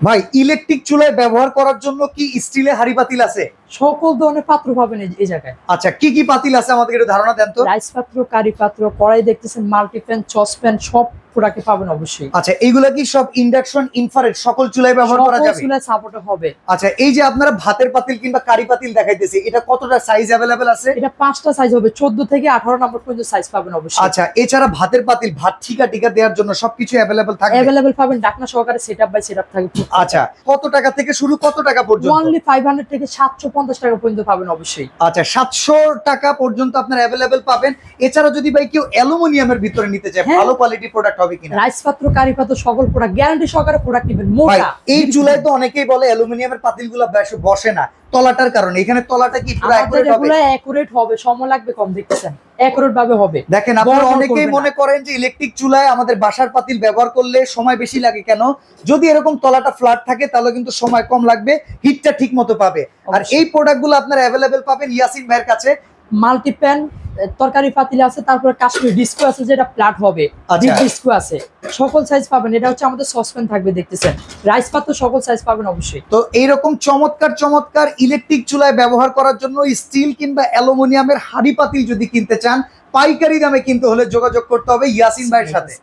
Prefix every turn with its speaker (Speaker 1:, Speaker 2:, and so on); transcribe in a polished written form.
Speaker 1: ভাই ইলেকট্রিক চুলায় ব্যবহার করার জন্য কি স্টিলের হাঁড়ি পাতিল আছে?
Speaker 2: সকল ধরনের পাত্র পাবেন এই জায়গায়।
Speaker 1: আচ্ছা, কি কি পাতিল আছে আমাদের একটু ধারণা দেন তো।
Speaker 2: রাইস পাত্র, কারি পাত্র, কড়াই দেখতেছেন, মাল্টিপ্যান, সসপ্যান সব প্রোডাক্টে পাবেন অবশ্যই।
Speaker 1: আচ্ছা, এইগুলা কি সব ইন্ডাকশন, ইনফ্রারেড সকল চুলায় ব্যবহার করা যাবে?
Speaker 2: সকল চুলায় সাপোর্ট হবে।
Speaker 1: আচ্ছা, এই যে আপনারা ভাতের পাতিল কিংবা কারি পাতিল দেখাইতেছে, এটা কতটা সাইজ अवेलेबल আছে?
Speaker 2: এটা 5টা সাইজ হবে, 14 থেকে 18 নম্বর পর্যন্ত সাইজ পাবেন অবশ্যই।
Speaker 1: আচ্ছা, এছাড়া ভাতের পাতিল, ভাত টিকা দেওয়ার জন্য সবকিছু अवेलेबल থাকবে?
Speaker 2: अवेलेबल পাবেন, ঢাকনা সহকারে সেটআপ বাই সেটআপ থাকবে।
Speaker 1: আচ্ছা, কত টাকা থেকে শুরু, কত টাকা পর্যন্ত?
Speaker 2: অনলি 500 থেকে 750 টাকা পর্যন্ত পাবেন অবশ্যই।
Speaker 1: আচ্ছা, 700 টাকা পর্যন্ত আপনারা अवेलेबल পাবেন। এছাড়া যদি ভাই কেউ অ্যালুমিনিয়ামের ভিতরে নিতে চায়, ভালো কোয়ালিটি প্রোডাক্ট হবে কিনা?
Speaker 2: রাইস পাত্র, কারি পাত্র সকল প্রোডাক্ট গ্যারান্টি সহকারে প্রোডাক্ট নেবেন। মোটা
Speaker 1: এই চুলায় তো অনেকেই বলে অ্যালুমিনিয়ামের পাতিলগুলো বসে না তলাটার কারণে, এখানে তলাটা কি পুরো অ্যাকুরেট হবে?
Speaker 2: পুরো অ্যাকুরেট হবে, সময় লাগবে কম, দেখতেছেন অ্যাকুরেট ভাবে হবে।
Speaker 1: দেখেন, আপনারা অনেকেই মনে করেন যে ইলেকট্রিক চুলায় আমাদের বাসার পাতিল ব্যবহার করলে সময় বেশি লাগে কেন? যদি এরকম তলাটা ফ্ল্যাট থাকে তাহলে কিন্তু সময় কম লাগবে, হিটটা ঠিক মতো পাবে। আর এই প্রোডাক্টগুলো আপনারা अवेलेबल পাবেন ইয়াসিন ভাইয়ের কাছে।
Speaker 2: মাল্টিপ্যান তরকারি পাতিল আছে, তারপরে কাশ্মীর ডিস্কো আছে যেটা ফ্ল্যাট হবে, ডিস্কো আছে, সকল সাইজ পাবেন। এটা হচ্ছে আমাদের সসপ্যান থাকবে, দেখতেছেন রাইস পাত্র সকল সাইজ পাবেন অবশ্যই।
Speaker 1: তো এইরকম চমৎকার ইলেকট্রিক চুলায় ব্যবহার করার জন্য স্টিল কিংবা অ্যালুমিনিয়ামের হাঁড়ি পাতিল যদি কিনতে চান, পাইকারি দামে কিনতে হলে যোগাযোগ করতে হবে ইয়াসিন ভাইয়ের সাথে।